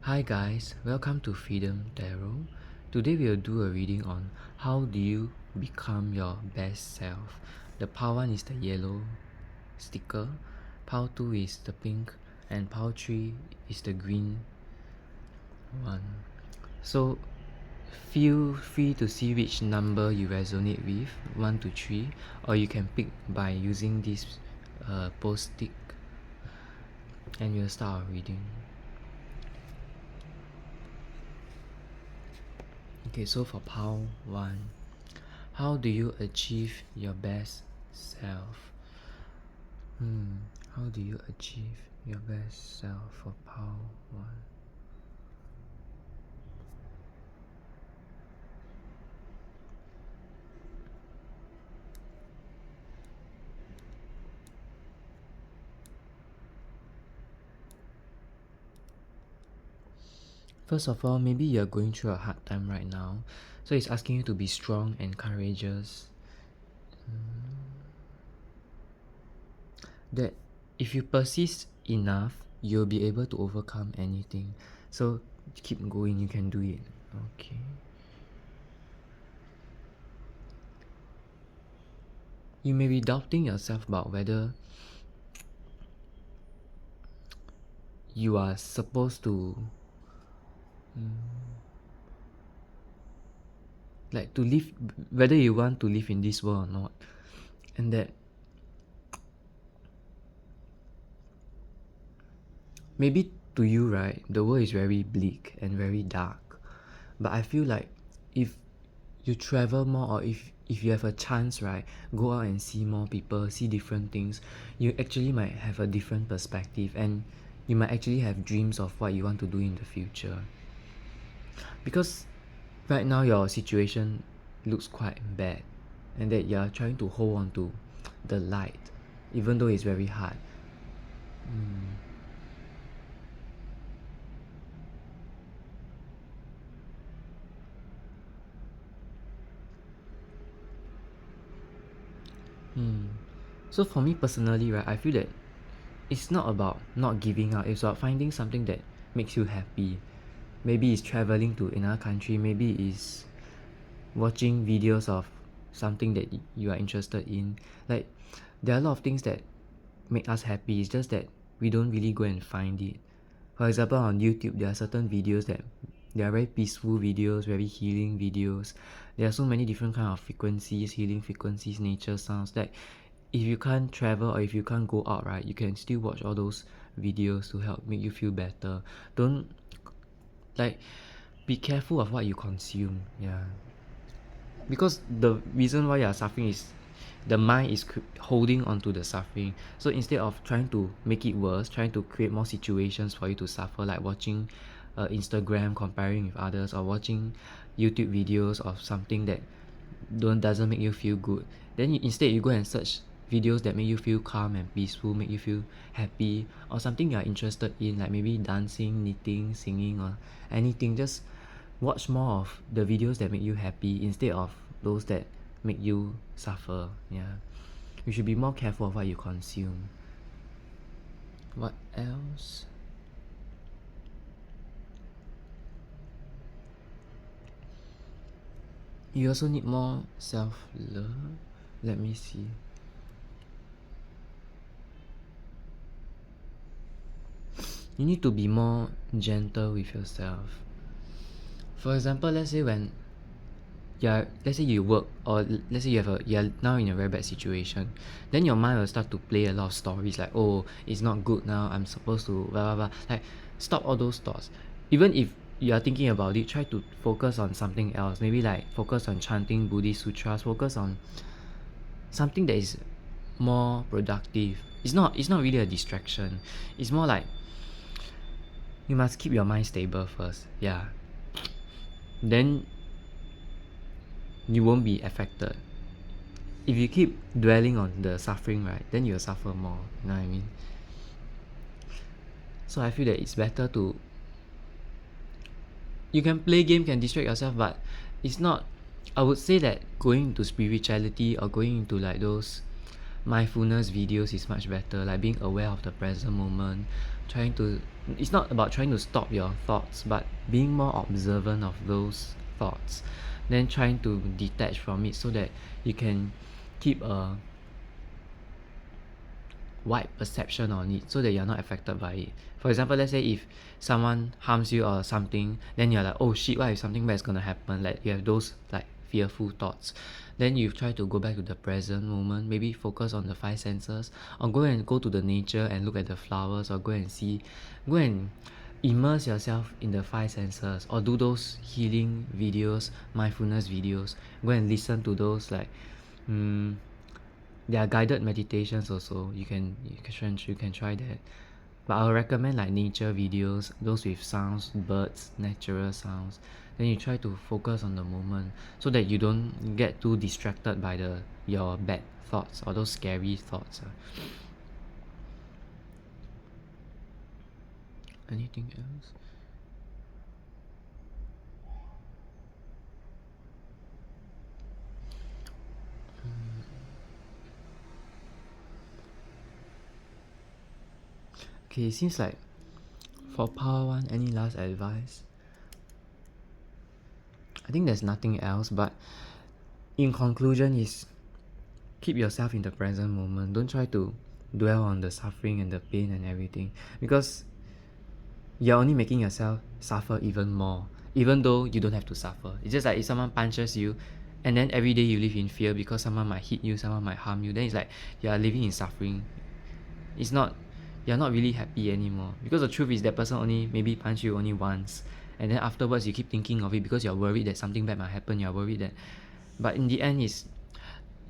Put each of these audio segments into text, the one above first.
Hi guys, welcome to Freedom Tarot. Today we'll do a reading on how do you become your best self. The pile 1 is the yellow sticker, pile 2 is the pink, and pile 3 is the green one. So feel free to see which number you resonate with, 1 to 3, or you can pick by using this post-it, and we'll start our reading. Okay, so for pile 1, how do you achieve your best self? How do you achieve your best self for pile 1? First of all, maybe you're going through a hard time right now, so it's asking you to be strong and courageous. That if you persist enough, you'll be able to overcome anything. So keep going, you can do it. Okay. You may be doubting yourself about whether you are supposed to like to live, whether you want to live in this world or not, and that maybe to you, right, the world is very bleak and very dark, but I feel like if you travel more, or if you have a chance, right, go out and see more people, see different things, you actually might have a different perspective, and you might actually have dreams of what you want to do in the future. Because right now your situation looks quite bad, and that you're trying to hold on to the light even though it's very hard. So for me personally, right, I feel that it's not about not giving up, it's about finding something that makes you happy. Maybe it's traveling to another country, maybe it's watching videos of something that you are interested in. Like, there are a lot of things that make us happy, it's just that we don't really go and find it. For example, on YouTube, there are certain videos that they are very peaceful videos, very healing videos. There are so many different kind of frequencies, healing frequencies, nature sounds, that if you can't travel or if you can't go out, right, you can still watch all those videos to help make you feel better. Don't, like, be careful of what you consume. Yeah, because the reason why you are suffering is the mind is holding on to the suffering. So instead of trying to make it worse, trying to create more situations for you to suffer, like watching Instagram, comparing with others, or watching YouTube videos of something that doesn't make you feel good, then instead you go and search videos that make you feel calm and peaceful, make you feel happy, or something you are interested in, like maybe dancing, knitting, singing, or anything. Just watch more of the videos that make you happy instead of those that make you suffer. Yeah, you should be more careful of what you consume. What else? You also need more self-love. Let me see. You need to be more gentle with yourself. For example, let's say let's say you work, or let's say you're now in a very bad situation, then your mind will start to play a lot of stories like, oh, it's not good now, I'm supposed to blah blah blah. Like, stop all those thoughts. Even if you are thinking about it, try to focus on something else. Maybe like focus on chanting Buddhist sutras, focus on something that is more productive. It's not really a distraction. It's more like you must keep your mind stable first. Yeah, then you won't be affected. If you keep dwelling on the suffering, right, then you'll suffer more. You know what I mean? So I feel that it's better to, you can play game, can distract yourself, but it's not, I would say that going into spirituality or going into like those mindfulness videos is much better, like being aware of the present moment, trying to it's not about trying to stop your thoughts, but being more observant of those thoughts, then trying to detach from it so that you can keep a wide perception on it so that you're not affected by it. For example, let's say if someone harms you or something, then you're like, oh shit, what if something bad is gonna happen? Like you have those like fearful thoughts. Then you try to go back to the present moment, maybe focus on the five senses, or go to the nature and look at the flowers, or go and immerse yourself in the five senses, or do those healing videos, mindfulness videos. Go and listen to those like there are guided meditations also. You can try that. But I'll recommend like nature videos, those with sounds, birds, natural sounds. Then you try to focus on the moment so that you don't get too distracted by your bad thoughts or those scary thoughts. Anything else? Okay, it seems like for Power 1, any last advice? I think there's nothing else, but in conclusion is keep yourself in the present moment. Don't try to dwell on the suffering and the pain and everything, because you're only making yourself suffer even more, even though you don't have to suffer. It's just like if someone punches you and then every day you live in fear because someone might hit you, someone might harm you, then it's like you are living in suffering. It's not You're not really happy anymore, because the truth is that person only maybe punch you only once, and then afterwards you keep thinking of it because you're worried that something bad might happen. You're worried that, but in the end is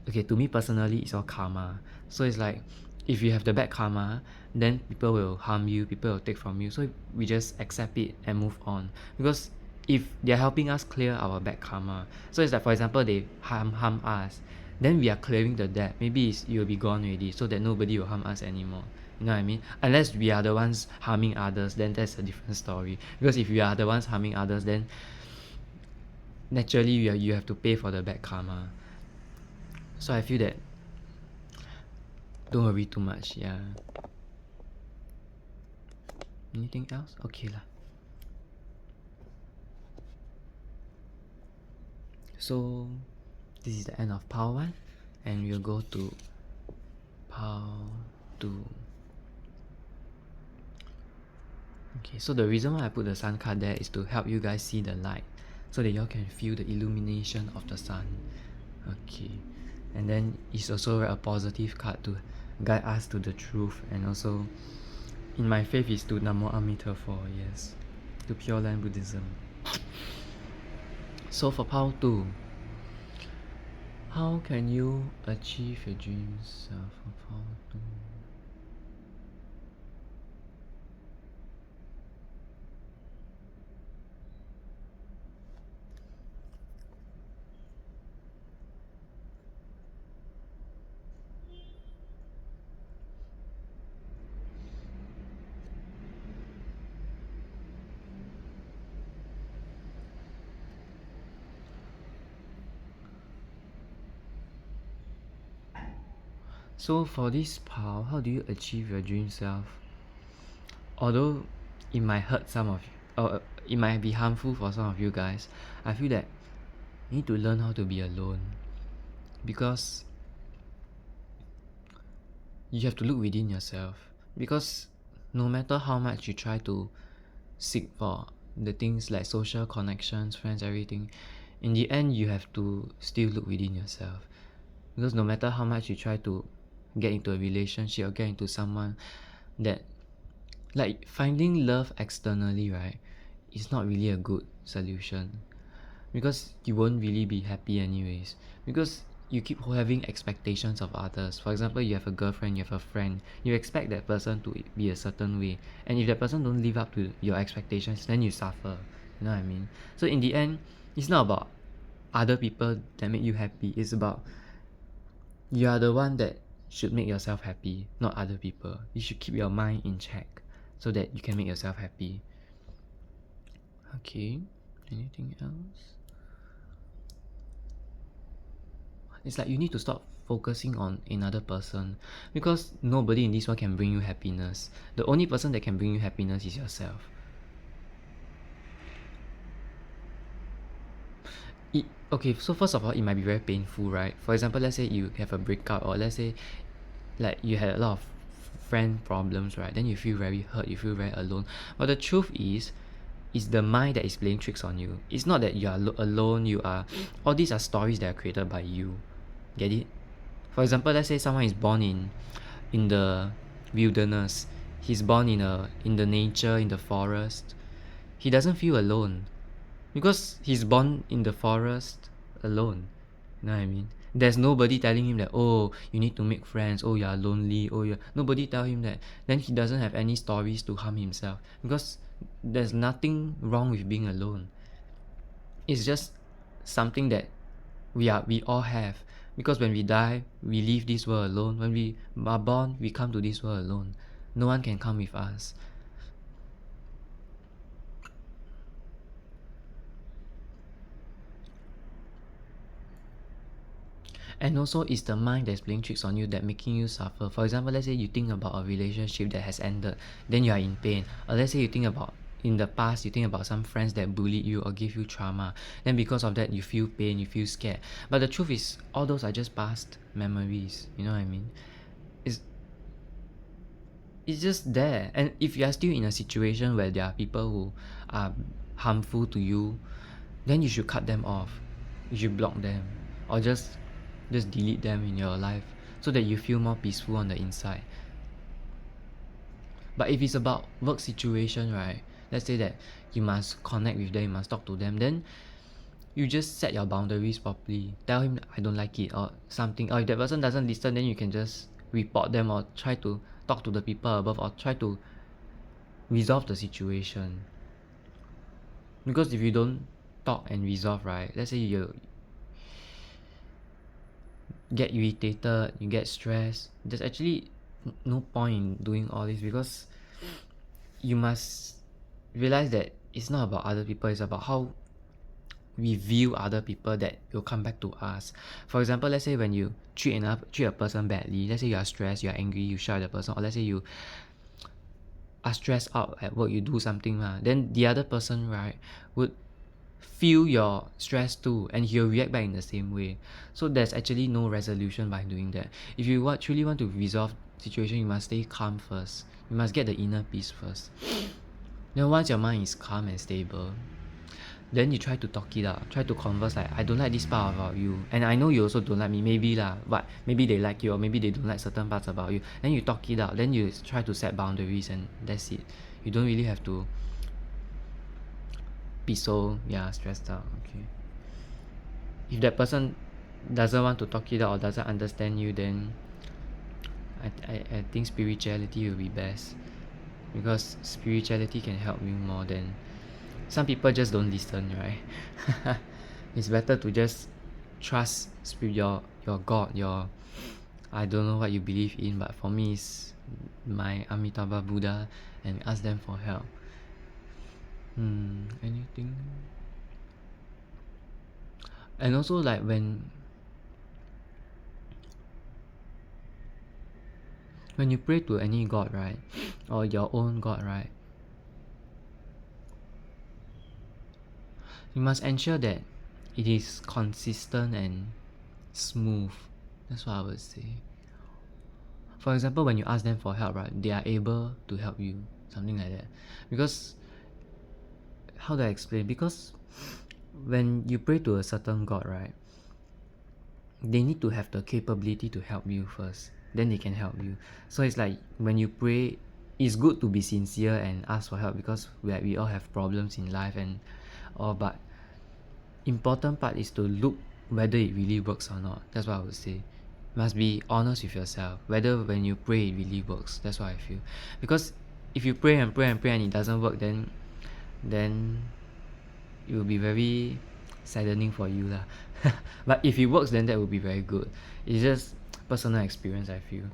okay. To me personally, it's all karma. So it's like if you have the bad karma, then people will harm you, people will take from you, so we just accept it and move on. Because if they're helping us clear our bad karma, so it's like for example they harm us, then we are clearing the debt. Maybe you'll be gone already, so that nobody will harm us anymore. You know what I mean? Unless we are the ones harming others, then that's a different story. Because if we are the ones harming others, then naturally you have to pay for the bad karma. So I feel that don't worry too much. Yeah. Anything else? Okay lah. So this is the end of Power 1, and we'll go to Power 2. Okay, so the reason why I put the sun card there is to help you guys see the light, so that y'all can feel the illumination of the sun. Okay, and then it's also a positive card to guide us to the truth, and also in my faith is to Namo Amitabha, yes, to Pure Land Buddhism. So for Power 2, how can you achieve your dreams for Power 2? So for this Power, how do you achieve your dream self? Although it might hurt some of you, or it might be harmful for some of you guys, I feel that you need to learn how to be alone, because you have to look within yourself. Because no matter how much you try to seek for the things like social connections, friends, everything, in the end you have to still look within yourself. Because no matter how much you try to get into a relationship or get into someone, that like finding love externally, right, is not really a good solution, because you won't really be happy anyways, because you keep having expectations of others. For example, you have a girlfriend, you have a friend, you expect that person to be a certain way, and if that person don't live up to your expectations, then you suffer. You know what I mean? So in the end, it's not about other people that make you happy, it's about you are the one that should make yourself happy, not other people. You should keep your mind in check so that you can make yourself happy. Okay, anything else? It's like you need to stop focusing on another person, because nobody in this world can bring you happiness. The only person that can bring you happiness is yourself. Okay, so first of all, it might be very painful, right? For example, let's say you have a breakup, or let's say like you had a lot of friend problems, right? Then you feel very hurt, you feel very alone. But the truth is, it's the mind that is playing tricks on you. It's not that you are alone. You are, all these are stories that are created by you. Get it? For example, let's say someone is born in the wilderness. He's born in the nature, in the forest. He doesn't feel alone because he's born in the forest alone. You know what I mean? There's nobody telling him that, oh, you need to make friends, oh, you're lonely, oh, you're... Nobody tell him that. Then he doesn't have any stories to harm himself, because there's nothing wrong with being alone. It's just something that we all have, because when we die, we leave this world alone. When we are born, we come to this world alone. No one can come with us. And also, it's the mind that's playing tricks on you that making you suffer. For example, let's say you think about a relationship that has ended, then you are in pain. Or let's say you think about in the past, you think about some friends that bullied you or give you trauma. Then because of that, you feel pain, you feel scared. But the truth is, all those are just past memories. You know what I mean? It's just there. And if you are still in a situation where there are people who are harmful to you, then you should cut them off. You should block them, or just delete them in your life, so that you feel more peaceful on the inside. But if it's about work situation, right, let's say that you must connect with them, you must talk to them, then you just set your boundaries properly. Tell him, I don't like it, or something. Or if that person doesn't listen, then you can just report them, or try to talk to the people above, or try to resolve the situation. Because if you don't talk and resolve, right, let's say you get irritated, you get stressed, there's actually no point in doing all this, because you must realize that it's not about other people, it's about how we view other people that will come back to us. For example, let's say when you treat a person badly, let's say you are stressed, you are angry, you shout at the person, or let's say you are stressed out at work, you do something, then the other person, right, would feel your stress too, and he'll react back in the same way. So there's actually no resolution by doing that. If you truly want to resolve situation, you must stay calm first. You must get the inner peace first. Then once your mind is calm and stable, then you try to talk it out, try to converse, like, I don't like this part about you, and I know you also don't like me, maybe but maybe they like you, or maybe they don't like certain parts about you. Then you talk it out, then you try to set boundaries, and that's it. You don't really have to be so stressed out. Okay, if that person doesn't want to talk it out or doesn't understand you, then I think spirituality will be best, because spirituality can help you more than... Some people just don't listen, right? It's better to just trust your God, your... I don't know what you believe in, but for me it's my Amitabha Buddha, and ask them for help. Anything? And also, like, when you pray to any god, right, or your own god, right, you must ensure that it is consistent and smooth. That's what I would say. For example, when you ask them for help, right, they are able to help you, something like that. Because, how do I explain? Because when you pray to a certain god, right, they need to have the capability to help you first, then they can help you. So it's like, when you pray, it's good to be sincere and ask for help, because we all have problems in life and all. But important part is to look whether it really works or not. That's what I would say. Must be honest with yourself, whether when you pray it really works. That's what I feel. Because if you pray and pray and pray and it doesn't work, then it will be very saddening for you lah. But if it works, then that will be very good. It's just personal experience, I feel.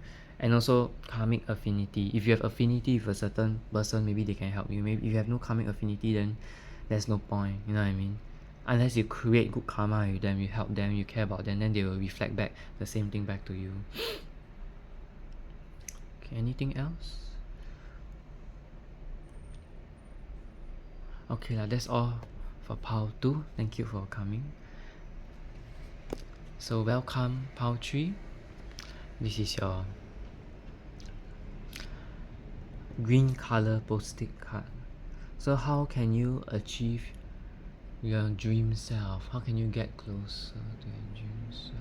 And also karmic affinity. If you have affinity with a certain person, maybe they can help you. Maybe if you have no karmic affinity, then there's no point. You know what I mean? unless you create good karma with them, you help them, you care about them, then they will reflect back the same thing back to you. Okay, anything else? Okay lah, that's all for pile 2. Thank you for coming. So welcome pile 3. This is your green color post-it card. So how can you achieve your dream self? How can you get closer to your dream self?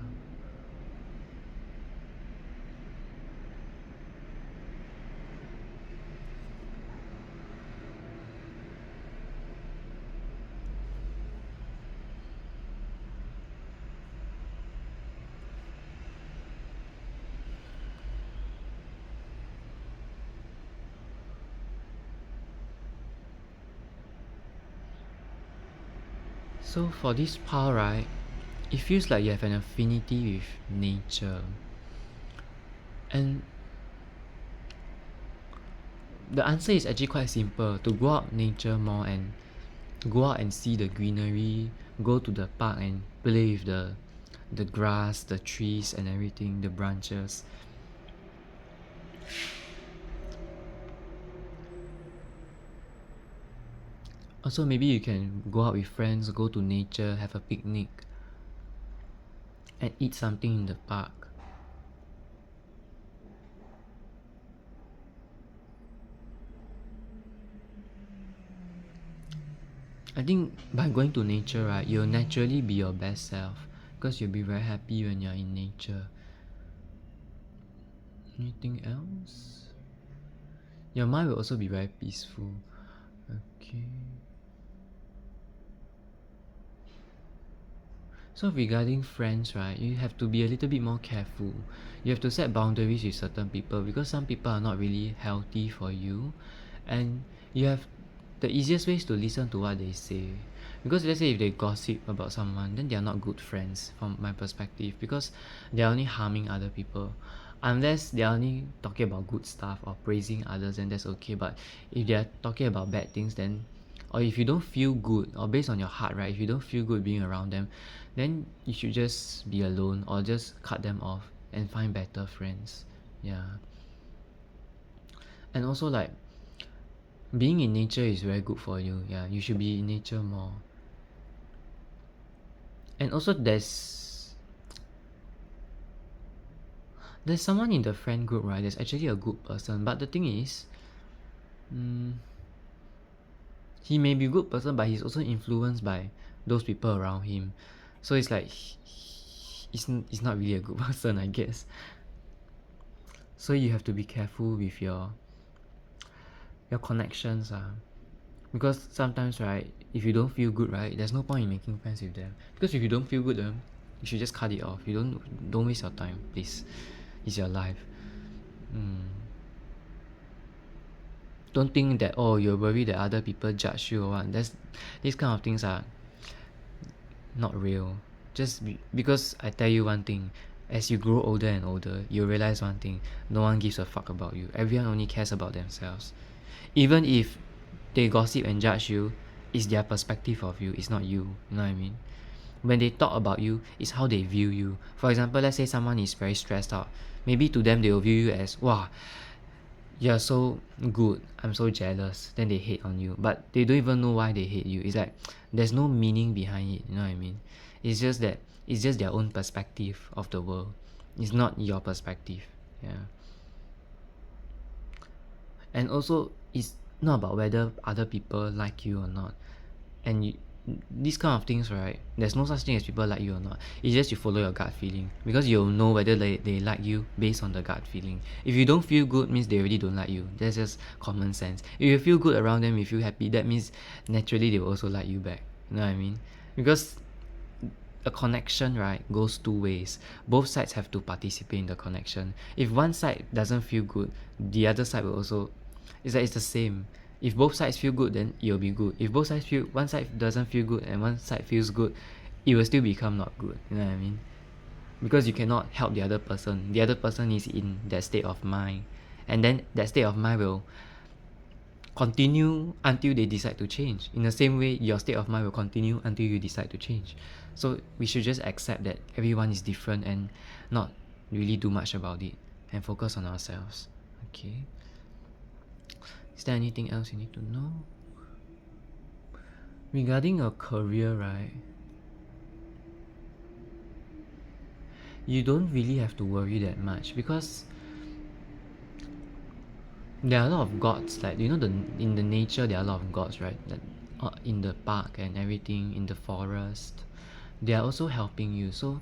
So for this pile, right, it feels like you have an affinity with nature. And the answer is actually quite simple. To go out nature more and go out and see the greenery, go to the park and play with the grass, the trees and everything, the branches. Also, maybe you can go out with friends, go to nature, have a picnic, and eat something in the park. I think by going to nature, right, you'll naturally be your best self because you'll be very happy when you're in nature. Anything else? Your mind will also be very peaceful. Okay. So regarding friends, right, you have to be a little bit more careful. You have to set boundaries with certain people because some people are not really healthy for you, and you have the easiest way is to listen to what they say. Because let's say if they gossip about someone, then they are not good friends from my perspective because they are only harming other people. Unless they are only talking about good stuff or praising others, then that's okay. But if they are talking about bad things, then or if you don't feel good, or based on your heart, right, if you don't feel good being around them, then you should just be alone or just cut them off and find better friends. Yeah. And also, like, being in nature is very good for you. Yeah, you should be in nature more. And also there's someone in the friend group, right, that's actually a good person, but the thing is, he may be a good person, but he's also influenced by those people around him. So it's like he's not really a good person, I guess. So you have to be careful with your connections, because sometimes, right, if you don't feel good, right, there's no point in making friends with them. Because if you don't feel good, then you should just cut it off. You don't waste your time, please. It's your life. Don't think that, oh, you're worried that other people judge you or what. These kind of things are not real. Just because I tell you one thing, as you grow older and older, you realize one thing: no one gives a fuck about you. Everyone only cares about themselves. Even if they gossip and judge you, it's their perspective of you, it's not you. You know what I mean? When they talk about you, it's how they view you. For example, let's say someone is very stressed out. Maybe to them they will view you as, wow, you're so good, I'm so jealous. Then they hate on you. But they don't even know why they hate you. It's like there's no meaning behind it, you know what I mean? It's just that it's just their own perspective of the world. It's not your perspective. Yeah. And also, it's not about whether other people like you or not. And these kind of things, right, there's no such thing as people like you or not. It's just you follow your gut feeling, because you'll know whether they like you based on the gut feeling. If you don't feel good, means they really don't like you. That's just common sense. If you feel good around them, you feel happy, that means naturally they will also like you back. You know what I mean? Because a connection, right, goes two ways. Both sides have to participate in the connection. If one side doesn't feel good, the other side will also, it's like it's the same. If both sides feel good, then it'll be good. If both sides feel, one side doesn't feel good and one side feels good, it will still become not good. You know what I mean? Because you cannot help the other person. The other person is in that state of mind, and then that state of mind will continue until they decide to change. In the same way, your state of mind will continue until you decide to change. So we should just accept that everyone is different and not really do much about it and focus on ourselves. Okay. Is there anything else you need to know? Regarding your career, right? You don't really have to worry that much because there are a lot of gods, like in the nature there are a lot of gods, right? Like in the park and everything, in the forest, they are also helping you. So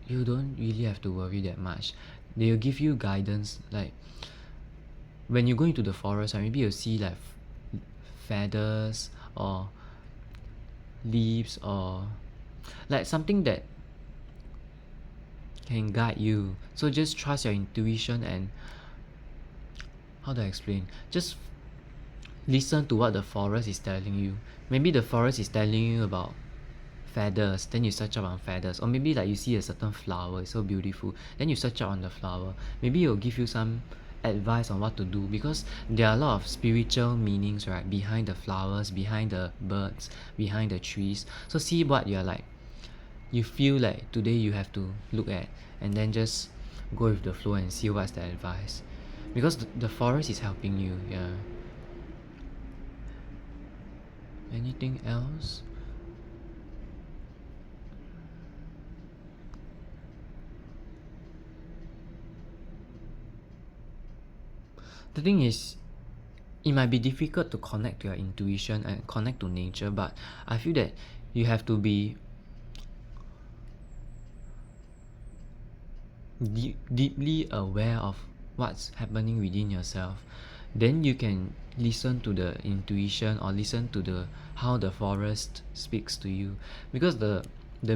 you don't really have to worry that much. They will give you guidance, like when you go into the forest, right, maybe you'll see like feathers or leaves or like something that can guide you. So just trust your intuition and how do I explain? Just listen to what the forest is telling you. Maybe the forest is telling you about feathers, then you search up on feathers. Or maybe like you see a certain flower, it's so beautiful, then you search up on the flower. Maybe it'll give you some advice on what to do, because there are a lot of spiritual meanings, right, behind the flowers, behind the birds, behind the trees. So see what you're like, you feel like today you have to look at, and then just go with the flow and see what's the advice, because the forest is helping you. Yeah. Anything else? The thing is, it might be difficult to connect to your intuition and connect to nature, but I feel that you have to be deeply aware of what's happening within yourself. Then you can listen to the intuition or listen to the how the forest speaks to you, because the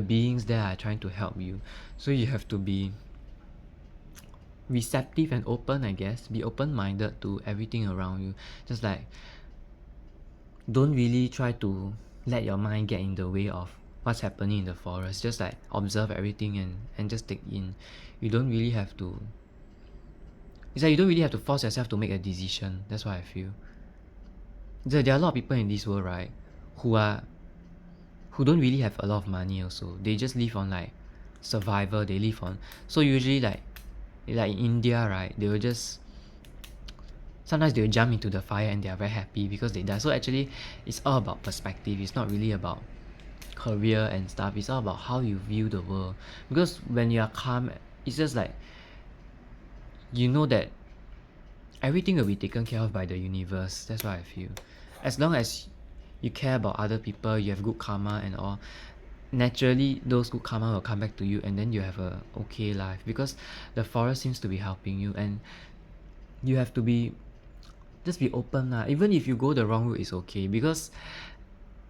beings there are trying to help you. So you have to be receptive and open, I guess. Be open-minded to everything around you. Just like, don't really try to let your mind get in the way of what's happening in the forest. Just like observe everything and just take in. You don't really have to, it's like you don't really have to force yourself to make a decision. That's what I feel. There are a lot of people in this world, right, who don't really have a lot of money also. They just live on like survival. They live on, so usually like in India, right, they will just, sometimes they will jump into the fire and they are very happy because they die. So actually it's all about perspective. It's not really about career and stuff. It's all about how you view the world. Because when you are calm, it's just like, you know that everything will be taken care of by the universe. That's what I feel. As long as you care about other people, you have good karma and all, naturally those good karma will come back to you, and then you have a okay life, because the forest seems to be helping you. And you have to be, just be open lah. Even if you go the wrong route, it's okay, because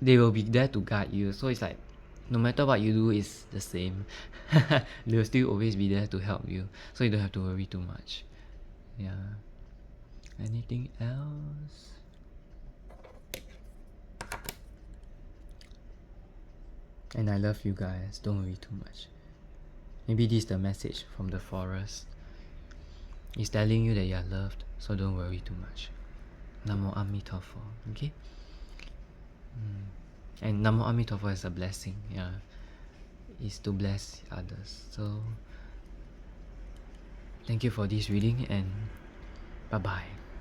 they will be there to guide you. So it's like, no matter what you do, it's the same. They'll still always be there to help you, so you don't have to worry too much. Yeah. Anything else? And I love you guys. Don't worry too much. Maybe this is the message from the forest. It's telling you that you are loved, so don't worry too much. Namo Amitofo. Okay? And Namo Amitofo is a blessing. Yeah. It's to bless others. So thank you for this reading, and bye bye.